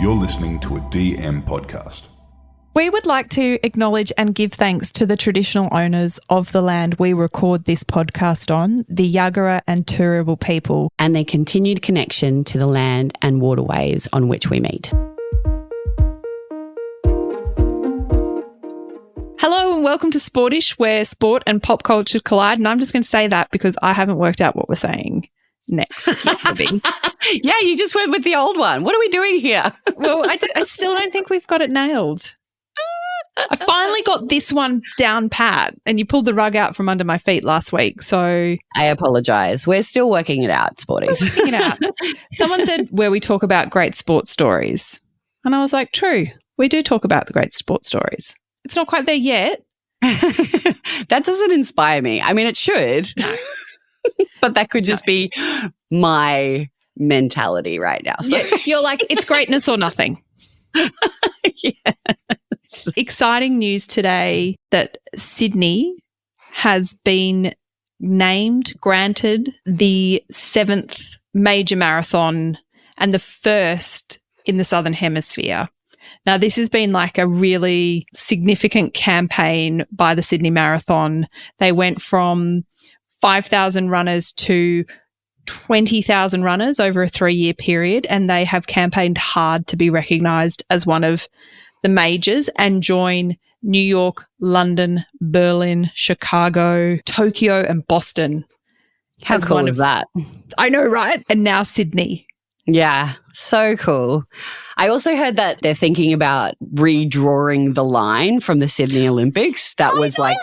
You're listening to a DM podcast. We would like to acknowledge and give thanks to the traditional owners of the land we record this podcast on, the Yagara and Turrbal people, and their continued connection to the land and waterways on which we meet. Hello and welcome to Sportish, where sport and pop culture collide. And I'm just going to say that because I haven't worked out what we're saying next yet, Libby. Yeah, you just went with the old one. What are we doing here? Well, I still don't think we've got it nailed. I finally got this one down pat, and you pulled the rug out from under my feet last week. So I apologise. We're still working it out, Sporties. We're working it out. Someone said where we talk about great sports stories. And I was like, true, we do talk about the great sports stories. It's not quite there yet. That doesn't inspire me. I mean, it should. No. But that could just be my mentality right now. So. You're like, it's greatness or nothing. Yes. Exciting news today that Sydney has been granted the 7th major marathon and the first in the Southern Hemisphere. Now, this has been like a really significant campaign by the Sydney Marathon. They went from 5,000 runners to 20,000 runners over a 3-year period, and they have campaigned hard to be recognised as one of the majors and join New York, London, Berlin, Chicago, Tokyo and Boston. How cool is that? I know, right? And now Sydney. Yeah, so cool. I also heard that they're thinking about redrawing the line from the Sydney Olympics. That was like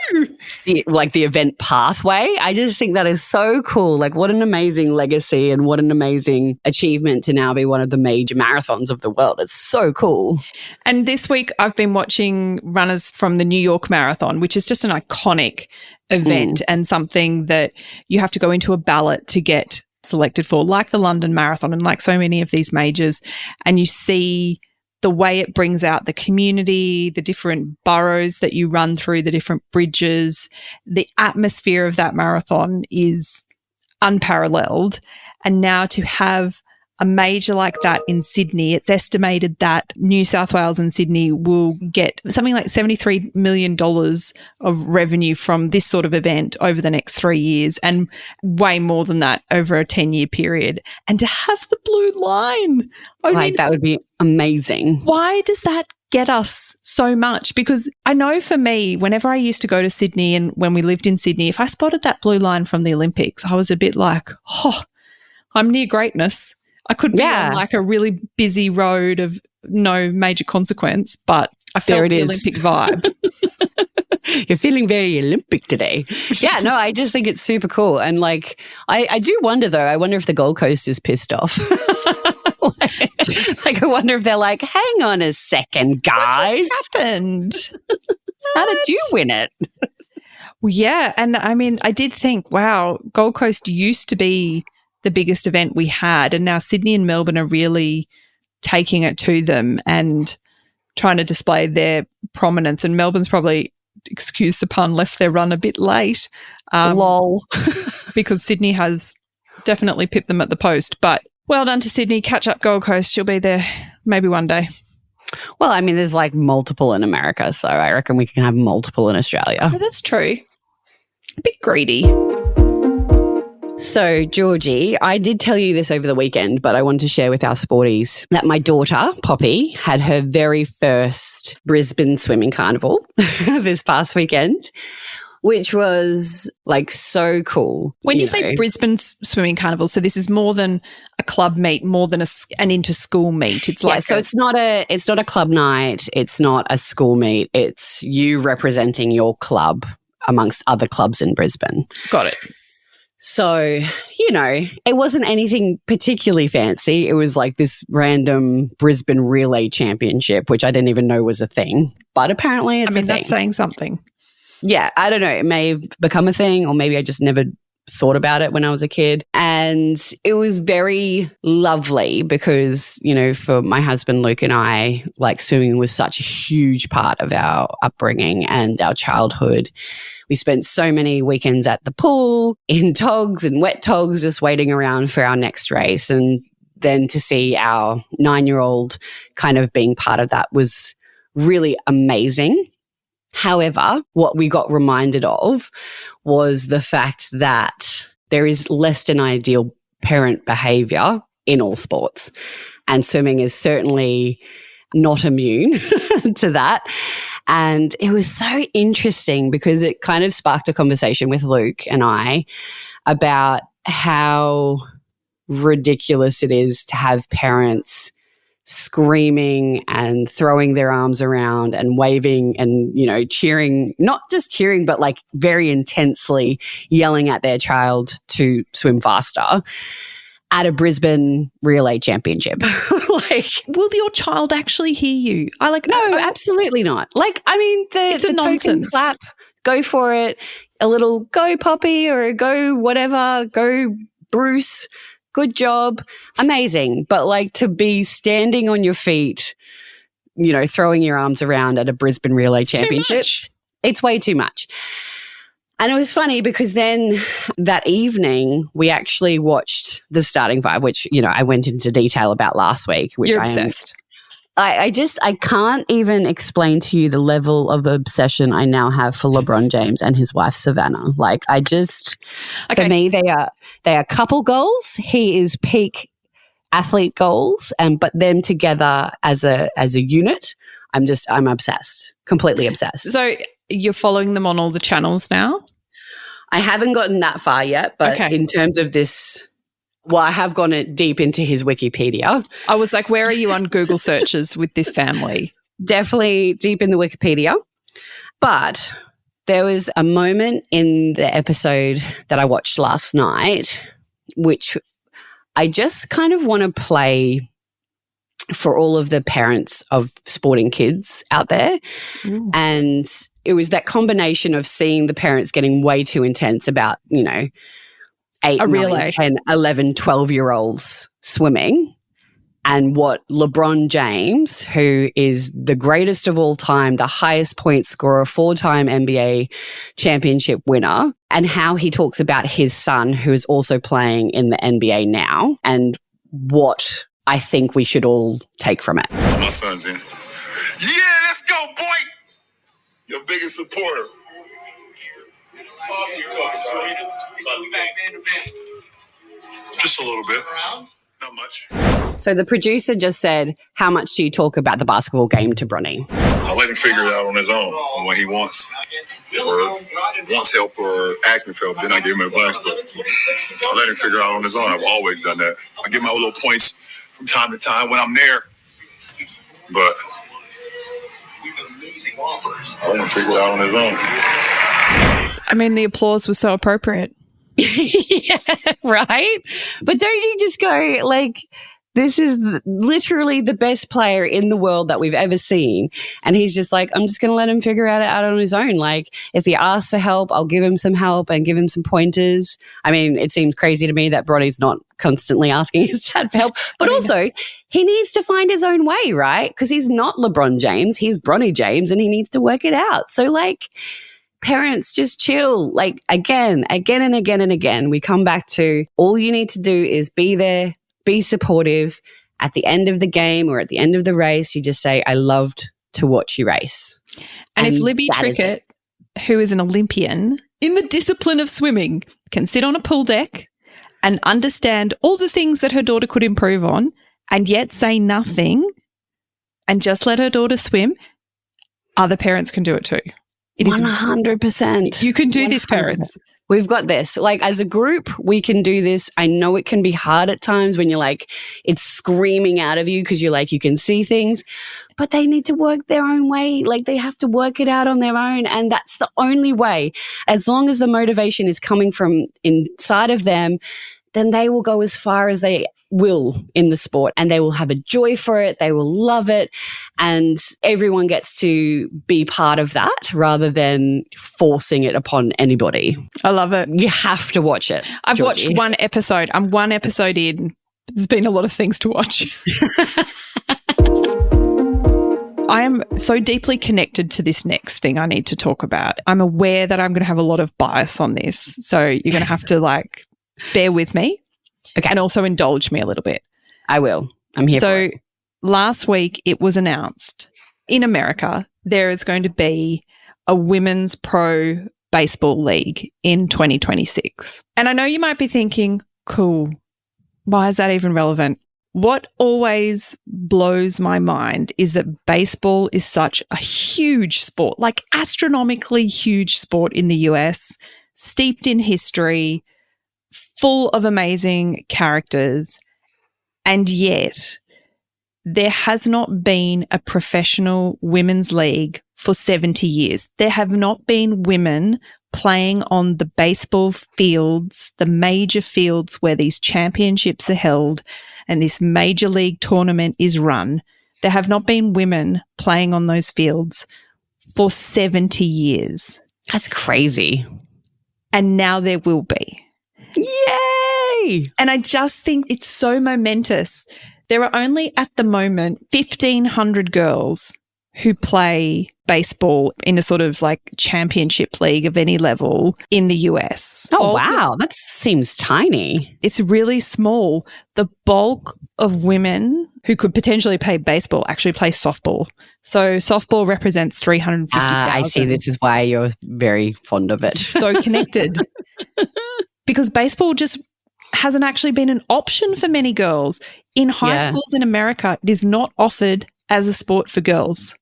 the event pathway. I just think that is so cool. Like, what an amazing legacy and what an amazing achievement to now be one of the major marathons of the world. It's so cool. And this week I've been watching runners from the New York Marathon, which is just an iconic event and something that you have to go into a ballot to get selected for, like the London Marathon and like so many of these majors. And you see the way it brings out the community, the different boroughs that you run through, the different bridges. The atmosphere of that marathon is unparalleled. And now to have a major like that in Sydney, it's estimated that New South Wales and Sydney will get something like $73 million of revenue from this sort of event over the next 3 years, and way more than that over a 10-year period. And to have the blue line, that would be amazing. Why does that get us so much? Because I know for me, whenever I used to go to Sydney and when we lived in Sydney, if I spotted that blue line from the Olympics, I was a bit like, oh, I'm near greatness. I could be on like a really busy road of no major consequence, but I felt the Olympic vibe. You're feeling very Olympic today. Yeah, no, I just think it's super cool. And like, I do wonder though, I wonder if the Gold Coast is pissed off. I wonder if they're like, hang on a second, guys. What just happened? How did you win it? Well, yeah. And I mean, I did think, wow, Gold Coast used to be the biggest event we had, and now Sydney and Melbourne are really taking it to them and trying to display their prominence. And Melbourne's probably, excuse the pun, left their run a bit late. Lol. Because Sydney has definitely pipped them at the post. But well done to Sydney. Catch up Gold Coast. You'll be there maybe one day. Well, I mean, there's like multiple in America, so I reckon we can have multiple in Australia. Oh, that's true. A bit greedy. So, Georgie, I did tell you this over the weekend, but I wanted to share with our sporties that my daughter, Poppy, had her very first Brisbane Swimming Carnival this past weekend, which was like so cool. When you say Brisbane Swimming Carnival, so this is more than a club meet, more than an inter-school meet. It's like it's not a club night. It's not a school meet. It's you representing your club amongst other clubs in Brisbane. Got it. So, it wasn't anything particularly fancy. It was like this random Brisbane Relay Championship, which I didn't even know was a thing. But apparently it's a thing. That's saying something. Yeah, I don't know. It may have become a thing, or maybe I just never thought about it when I was a kid. And it was very lovely because, for my husband, Luke, and I, like, swimming was such a huge part of our upbringing and our childhood. We spent so many weekends at the pool, in togs and wet togs, just waiting around for our next race. And then to see our 9-year-old kind of being part of that was really amazing. However, what we got reminded of was the fact that there is less than ideal parent behaviour in all sports. And swimming is certainly not immune to that. And it was so interesting because it kind of sparked a conversation with Luke and I about how ridiculous it is to have parents screaming and throwing their arms around and waving and, you know, cheering, not just cheering, but like very intensely yelling at their child to swim faster at a Brisbane relay championship. Like, will your child actually hear you? No, absolutely not. Like, I mean, it's the a token nonsense. clap, go for it, a little go Poppy or go whatever, go Bruce, good job, amazing. But like to be standing on your feet, you know, throwing your arms around at a Brisbane relay championship, it's way too much. And it was funny because then that evening we actually watched the starting five, which, you know, I went into detail about last week. Which You're obsessed. I can't even explain to you the level of obsession I now have for LeBron James and his wife Savannah. Like, for me, they are couple goals. He is peak athlete goals, but them together as a unit, I'm obsessed, completely obsessed. So you're following them on all the channels now? I haven't gotten that far yet, but in terms of this, well, I have gone deep into his Wikipedia. I was like, where are you on Google searches with this family? Definitely deep in the Wikipedia. But there was a moment in the episode that I watched last night, which I just kind of want to play for all of the parents of sporting kids out there. Ooh. And it was that combination of seeing the parents getting way too intense about, you know, 8, 9, 10, 11, 12-year-olds swimming, and what LeBron James, who is the greatest of all time, the highest point scorer, 4-time NBA championship winner, and how he talks about his son, who is also playing in the NBA now, and what I think we should all take from it. My son's in. Yeah, let's go, boy! Your biggest supporter. Just a little bit. Not much. So the producer just said, how much do you talk about the basketball game to Bronny? I'll let him figure it out on his own when he wants help or asks me for help. Then I give him advice, but I'll let him figure it out on his own. I've always done that. I give my little points from time to time when I'm there, but I want to figure it out on his own. I mean, the applause was so appropriate. Yeah, right? But don't you just go, like, this is literally the best player in the world that we've ever seen. And he's just like, I'm just going to let him figure it out on his own. Like, if he asks for help, I'll give him some help and give him some pointers. I mean, it seems crazy to me that Bronny's not constantly asking his dad for help. But also, he needs to find his own way, right? Because he's not LeBron James. He's Bronny James, and he needs to work it out. So, like, parents, just chill. Like, again and again, we come back to all you need to do is be there, be supportive. At the end of the game or at the end of the race, you just say, I loved to watch you race. And if Libby Trickett, who is an Olympian in the discipline of swimming, can sit on a pool deck and understand all the things that her daughter could improve on and yet say nothing and just let her daughter swim, other parents can do it too. It 100%. You can do this, parents. We've got this. Like, as a group, we can do this. I know it can be hard at times when you're like, it's screaming out of you because you're like, you can see things, but they need to work their own way. Like, they have to work it out on their own. And that's the only way. As long as the motivation is coming from inside of them, then they will go as far as they will in the sport, and they will have a joy for it. They will love it. And everyone gets to be part of that rather than forcing it upon anybody. I love it. You have to watch it. I've Georgie. watched one episode. I'm one episode in. There's been a lot of things to watch. I am so deeply connected to this next thing I need to talk about. I'm aware that I'm going to have a lot of bias on this. So you're going to have to, like, bear with me. Okay. And also indulge me a little bit. I will. I'm here for it. Last week it was announced in America there is going to be a women's pro baseball league in 2026. And I know you might be thinking, cool, why is that even relevant? What always blows my mind is that baseball is such a huge sport, like astronomically huge sport in the US, steeped in history, full of amazing characters, and yet there has not been a professional women's league for 70 years. There have not been women playing on the baseball fields, the major fields where these championships are held and this major league tournament is run. There have not been women playing on those fields for 70 years. That's crazy. And now there will be. Yay! And I just think it's so momentous. There are only at the moment 1,500 girls who play baseball in a sort of like championship league of any level in the US. Oh, wow. That seems tiny. It's really small. The bulk of women who could potentially play baseball actually play softball. So softball represents 350,000. I see. This is why you're very fond of it. So connected. Because baseball just hasn't actually been an option for many girls. In high schools in America, it is not offered as a sport for girls.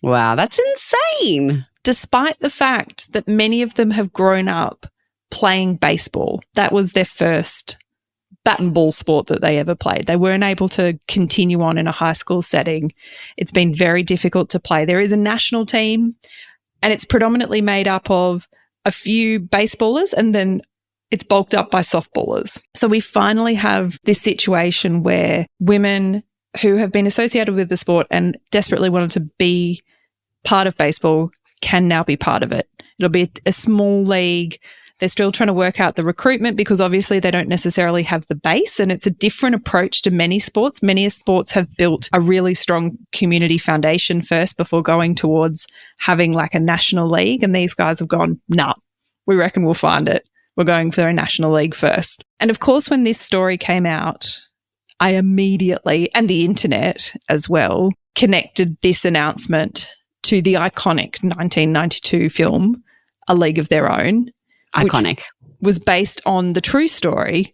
Wow, that's insane. Despite the fact that many of them have grown up playing baseball. That was their first bat and ball sport that they ever played. They weren't able to continue on in a high school setting. It's been very difficult to play. There is a national team, and it's predominantly made up of a few baseballers, and then it's bulked up by softballers. So we finally have this situation where women who have been associated with the sport and desperately wanted to be part of baseball can now be part of it. It'll be a small league. They're still trying to work out the recruitment because obviously they don't necessarily have the base, and it's a different approach to many sports. Many sports have built a really strong community foundation first before going towards having like a national league, and these guys have gone, nah, we reckon we'll find it. We're going for a national league first. And of course, when this story came out, I immediately, and the internet as well, connected this announcement to the iconic 1992 film, A League of Their Own. Iconic. Was based on the true story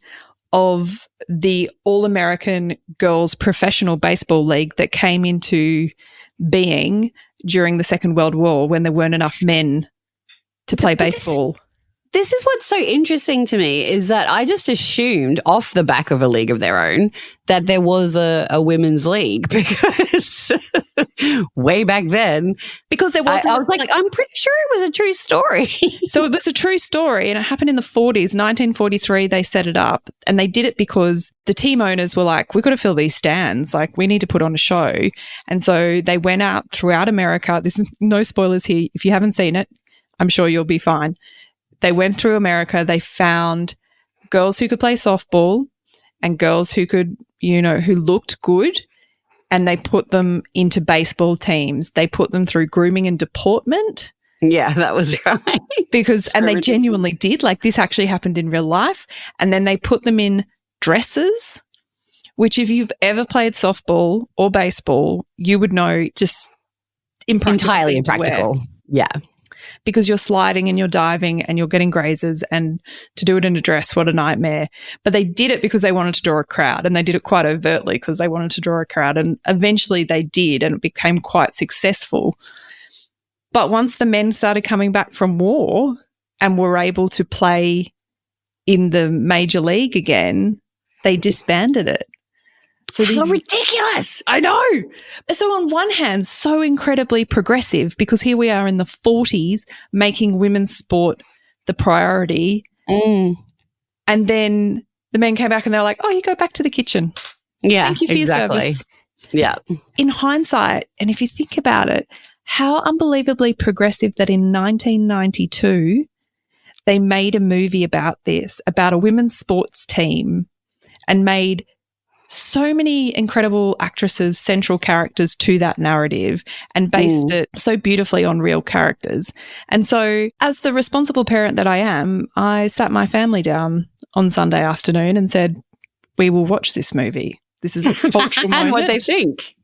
of the All-American Girls Professional Baseball League that came into being during the Second World War when there weren't enough men to play baseball. This is what's so interesting to me is that I just assumed off the back of A League of Their Own that there was a women's league because way back then. Because there wasn't. I was like, I'm pretty sure it was a true story. So it was a true story, and it happened in the 40s. 1943, they set it up, and they did it because the team owners were like, we've got to fill these stands. Like, we need to put on a show. And so they went out throughout America. This is no spoilers here. If you haven't seen it, I'm sure you'll be fine. They went through America. They found girls who could play softball and girls who could, you know, who looked good, and they put them into baseball teams. They put them through grooming and deportment. Yeah, that was right. Because, and they genuinely did. Like, this actually happened in real life. And then they put them in dresses, which if you've ever played softball or baseball, you would know just entirely impractical. Yeah. Because you're sliding and you're diving and you're getting grazes, and to do it in a dress, what a nightmare. But they did it because they wanted to draw a crowd, and they did it quite overtly because they wanted to draw a crowd, and eventually they did, and it became quite successful. But once the men started coming back from war and were able to play in the major league again, they disbanded it. So how ridiculous. I know. So on one hand, so incredibly progressive, because here we are in the 40s making women's sport the priority. Mm. And then the men came back and they're like, oh, you go back to the kitchen. Yeah, thank you for your service. Yeah. In hindsight, and if you think about it, how unbelievably progressive that in 1992 they made a movie about this, about a women's sports team, and made so many incredible actresses central characters to that narrative, and based it so beautifully on real characters. And so as the responsible parent that I am, I sat my family down on Sunday afternoon and said, we will watch this movie. This is a cultural moment. And what they think.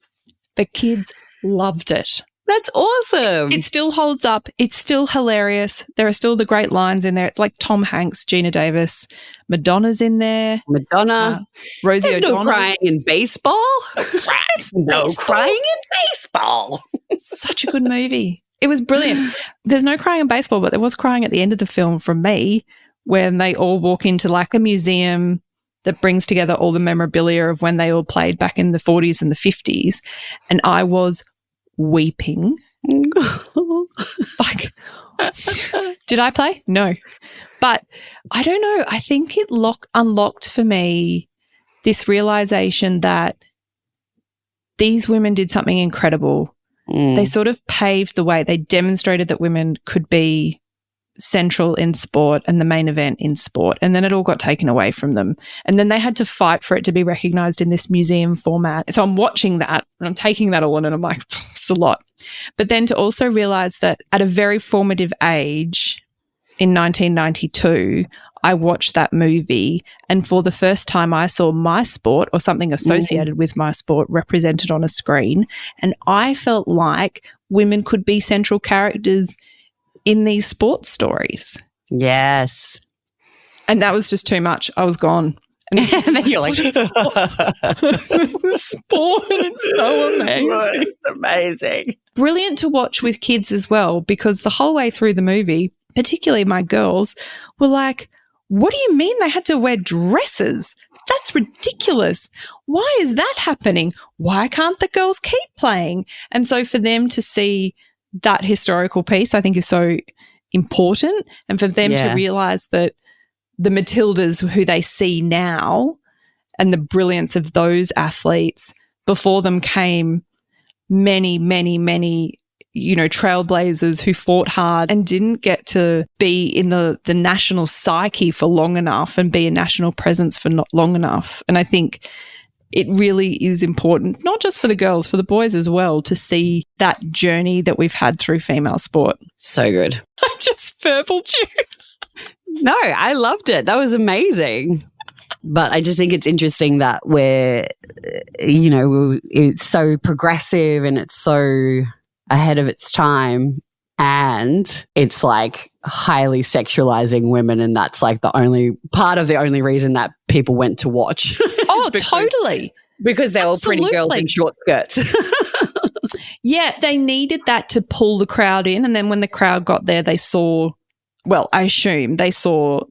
The kids loved it. That's awesome. It still holds up. It's still hilarious. There are still the great lines in there. It's like Tom Hanks, Gina Davis, Madonna's in there. Madonna. Rosie There's O'Donnell. no crying in baseball. There's no crying in baseball. Such a good movie. It was brilliant. There's no crying in baseball, but there was crying at the end of the film from me when they all walk into like a museum that brings together all the memorabilia of when they all played back in the 40s and the 50s. And I was weeping. Like, did I play? No. But I don't know. I think it unlocked for me this realization that these women did something incredible. They sort of paved the way. They demonstrated that women could be central in sport and the main event in sport, and then it all got taken away from them, and then they had to fight for it to be recognized in this museum format. So I'm watching that and I'm taking that all in, and I'm like, it's a lot. But then to also realize that at a very formative age in 1992 I watched that movie, and for the first time I saw my sport or something associated with my sport represented on a screen, and I felt like women could be central characters in these sports stories. Yes. And that was just too much. I was gone. And then you're like, sport, it's so amazing. It's amazing. Brilliant to watch with kids as well, because the whole way through the movie, particularly my girls, were like, what do you mean they had to wear dresses? That's ridiculous. Why is that happening? Why can't the girls keep playing? And so for them to see that historical piece, I think, is so important, and for them to realize that the Matildas who they see now and the brilliance of those athletes, before them came many, many, many, trailblazers who fought hard and didn't get to be in the national psyche for long enough and be a national presence for not long enough. And I think it really is important, not just for the girls, for the boys as well, to see that journey that we've had through female sport. So good. I just purpled you. No, I loved it. That was amazing. But I just think it's interesting that it's so progressive and it's so ahead of its time, and it's like highly sexualizing women, and that's like the only reason that people went to watch. Oh, totally. Because they're all pretty girls in short skirts. Yeah, they needed that to pull the crowd in, and then when the crowd got there, they saw, well, I assume they saw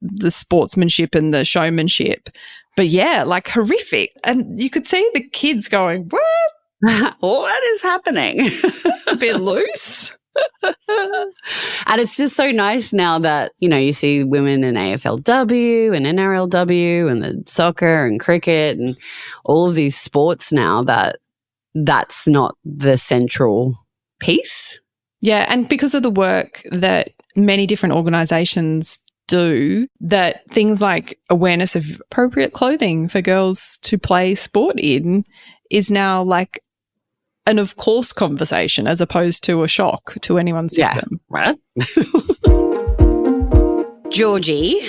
the sportsmanship and the showmanship. But yeah, like horrific. And you could see the kids going, what? What is happening? It's a bit loose. And it's just so nice now that, you see women in AFLW and NRLW and the soccer and cricket and all of these sports now, that's not the central piece. Yeah, and because of the work that many different organisations do, that things like awareness of appropriate clothing for girls to play sport in is now like an of course conversation as opposed to a shock to anyone's system. Right. Georgie,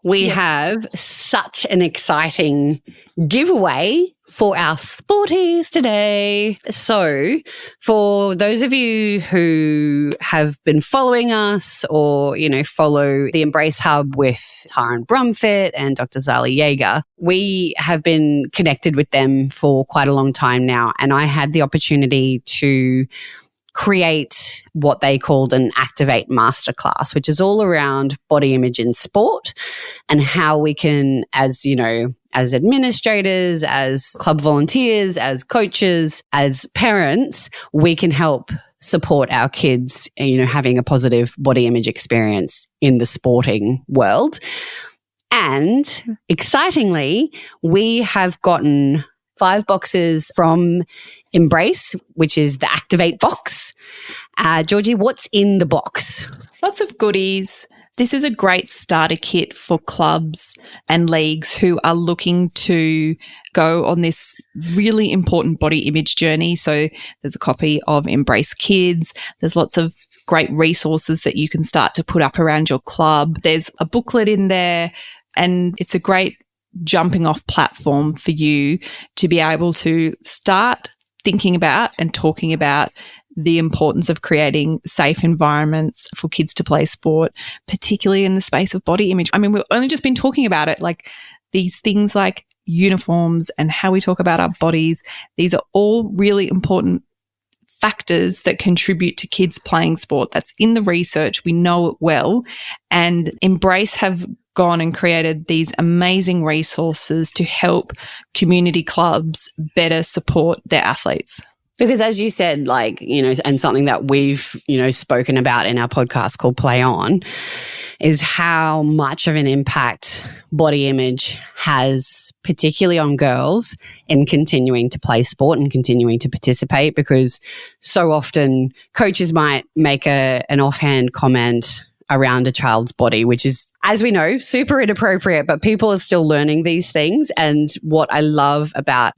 we have such an exciting giveaway for our sporties today. So for those of you who have been following us or, follow the Embrace Hub with Taran Brumfit and Dr. Zali Yeager, we have been connected with them for quite a long time now. And I had the opportunity to create what they called an Activate Masterclass, which is all around body image in sport and how we can, as administrators, as club volunteers, as coaches, as parents, we can help support our kids, having a positive body image experience in the sporting world. And excitingly, we have gotten 5 boxes from Embrace, which is the Activate box. Georgie, what's in the box? Lots of goodies. This is a great starter kit for clubs and leagues who are looking to go on this really important body image journey. So there's a copy of Embrace Kids. There's lots of great resources that you can start to put up around your club. There's a booklet in there, and it's a great jumping off platform for you to be able to start thinking about and talking about the importance of creating safe environments for kids to play sport, particularly in the space of body image. I mean, we've only just been talking about it, like these things like uniforms and how we talk about our bodies. These are all really important factors that contribute to kids playing sport. That's in the research. We know it well. And Embrace have gone and created these amazing resources to help community clubs better support their athletes. Because as you said, like, you know, and something that we've, you know, spoken about in our podcast called Play On is how much of an impact body image has, particularly on girls, in continuing to play sport and continuing to participate, because so often coaches might make an offhand comment around a child's body, which is, as we know, super inappropriate, but people are still learning these things. And what I love about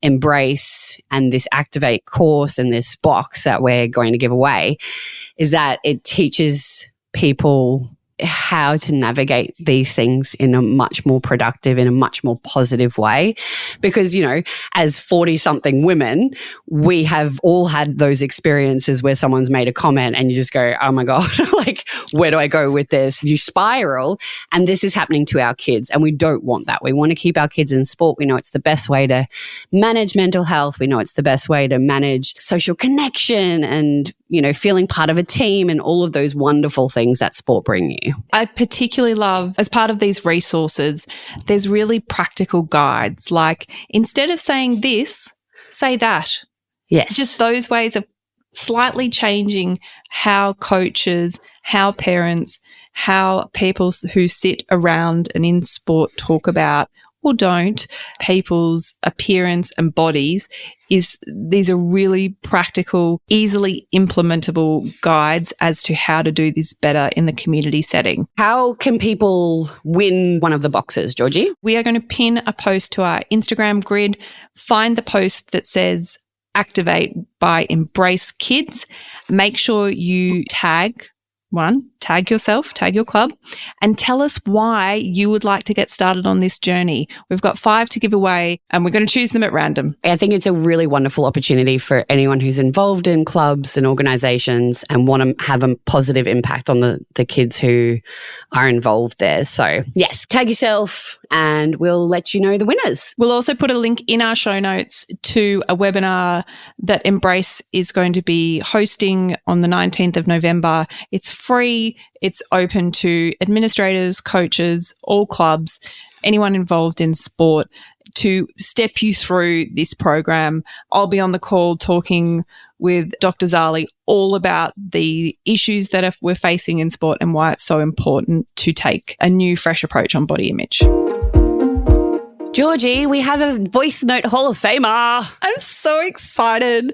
Embrace and this Activate course and this box that we're going to give away is that it teaches people how to navigate these things in a much more productive, in a much more positive way. Because, you know, as 40-something women, we have all had those experiences where someone's made a comment and you just go, oh my God, like, where do I go with this? You spiral. And this is happening to our kids. And we don't want that. We want to keep our kids in sport. We know it's the best way to manage mental health. We know it's the best way to manage social connection and, you know, feeling part of a team and all of those wonderful things that sport bring you. I particularly love, as part of these resources, there's really practical guides. Like, instead of saying this, say that. Yes. Just those ways of slightly changing how coaches, how parents, how people who sit around and in sport talk about or don't people's appearance and bodies. These are really practical, easily implementable guides as to how to do this better in the community setting. How can people win one of the boxes, Georgie? We are going to pin a post to our Instagram grid. Find the post that says Activate by Embrace Kids. Make sure you tag yourself, tag your club, and tell us why you would like to get started on this journey. We've got 5 to give away and we're going to choose them at random. I think it's a really wonderful opportunity for anyone who's involved in clubs and organizations and want to have a positive impact on the kids who are involved there. So yes, tag yourself and we'll let you know the winners. We'll also put a link in our show notes to a webinar that Embrace is going to be hosting on the 19th of November. It's free. It's open to administrators, coaches, all clubs, anyone involved in sport to step you through this program. I'll be on the call talking with Dr. Zali all about the issues that we're facing in sport and why it's so important to take a new, fresh approach on body image. Georgie, we have a voice note Hall of Famer. I'm so excited.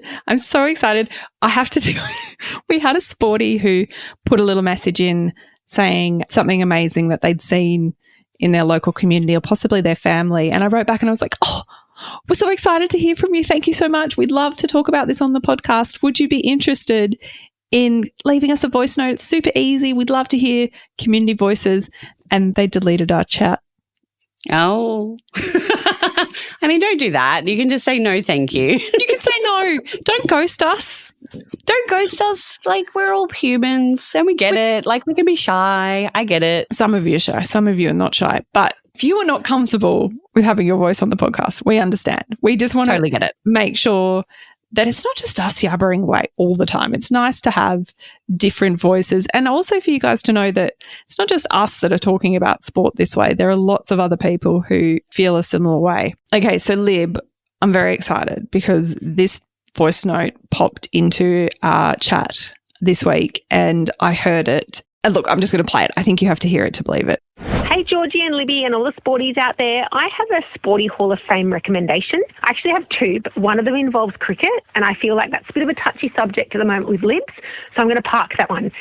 I have to do we had a sporty who put a little message in saying something amazing that they'd seen in their local community or possibly their family. And I wrote back and I was like, oh, we're so excited to hear from you. Thank you so much. We'd love to talk about this on the podcast. Would you be interested in leaving us a voice note? It's super easy. We'd love to hear community voices. And they deleted our chat. Oh, I mean, don't do that. You can just say no, thank you. You can say no. Don't ghost us. Don't ghost us. Like, we're all humans and we get it. Like, we can be shy. I get it. Some of you are shy. Some of you are not shy. But if you are not comfortable with having your voice on the podcast, we understand. We just want totally get it. Make sure that it's not just us yabbering away all the time. It's nice to have different voices and also for you guys to know that it's not just us that are talking about sport this way. There are lots of other people who feel a similar way. Okay, so Lib, I'm very excited because this voice note popped into our chat this week and I heard it. And look, I'm just going to play it. I think you have to hear it to believe it. Hey, Georgie and Libby and all the sporties out there. I have a Sporty Hall of Fame recommendation. I actually have 2, but one of them involves cricket, and I feel like that's a bit of a touchy subject at the moment with Libs, so I'm going to park that one.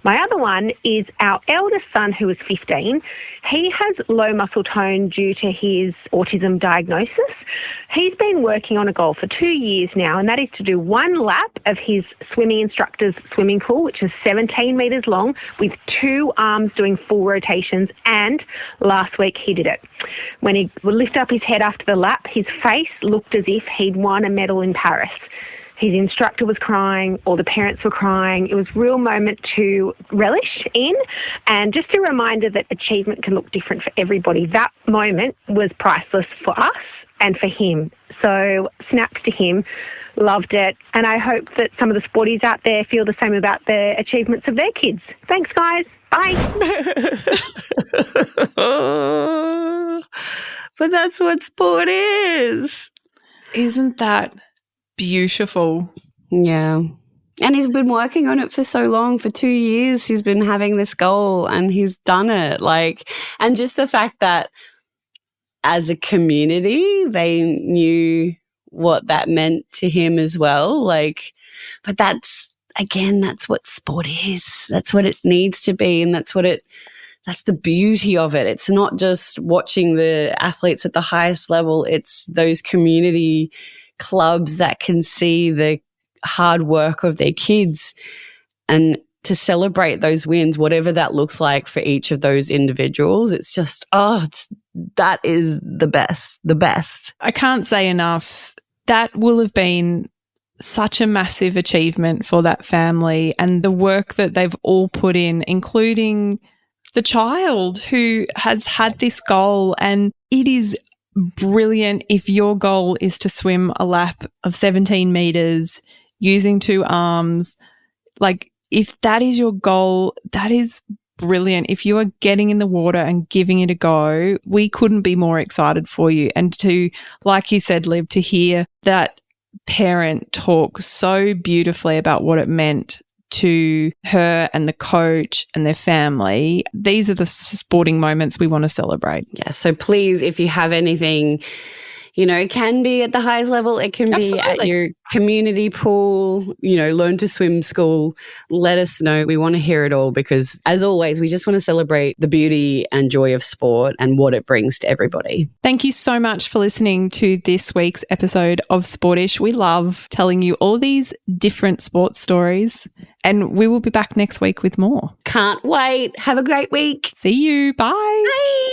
My other one is our eldest son, who is 15. He has low muscle tone due to his autism diagnosis. He's been working on a goal for 2 years now, and that is to do one lap of his swimming instructor's swimming pool, which is 17 metres long, with 2 arms doing full rotations, and last week he did it. When he would lift up his head after the lap, his face looked as if he'd won a medal in Paris. His instructor was crying, all the parents were crying. It was a real moment to relish in, and just a reminder that achievement can look different for everybody. That moment was priceless for us and for him. So snaps to him, loved it, and I hope that some of the sporties out there feel the same about the achievements of their kids. Thanks, guys. Bye. But that's what sport is. Isn't that beautiful? Yeah. And he's been working on it for so long. For 2 years, he's been having this goal and he's done it. And just the fact that as a community, they knew what that meant to him as well. But that's what sport is. That's what it needs to be. And that's the beauty of it. It's not just watching the athletes at the highest level. It's those community clubs that can see the hard work of their kids and to celebrate those wins, whatever that looks like for each of those individuals. It's just, that is the best. I can't say enough. That will have been such a massive achievement for that family, and the work that they've all put in, including the child who has had this goal. And it is brilliant if your goal is to swim a lap of 17 metres using 2 arms. If that is your goal, that is brilliant. If you are getting in the water and giving it a go, we couldn't be more excited for you. And to, like you said, Liv, to hear that parent talk so beautifully about what it meant to her and the coach and their family, these are the sporting moments we want to celebrate. Yeah, so please, if you have anything, it can be at the highest level, it can be at your community pool, learn to swim school, let us know. We want to hear it all because, as always, we just want to celebrate the beauty and joy of sport and what it brings to everybody. Thank you so much for listening to this week's episode of Sportish. We love telling you all these different sports stories, and we will be back next week with more. Can't wait. Have a great week. See you. Bye. Bye.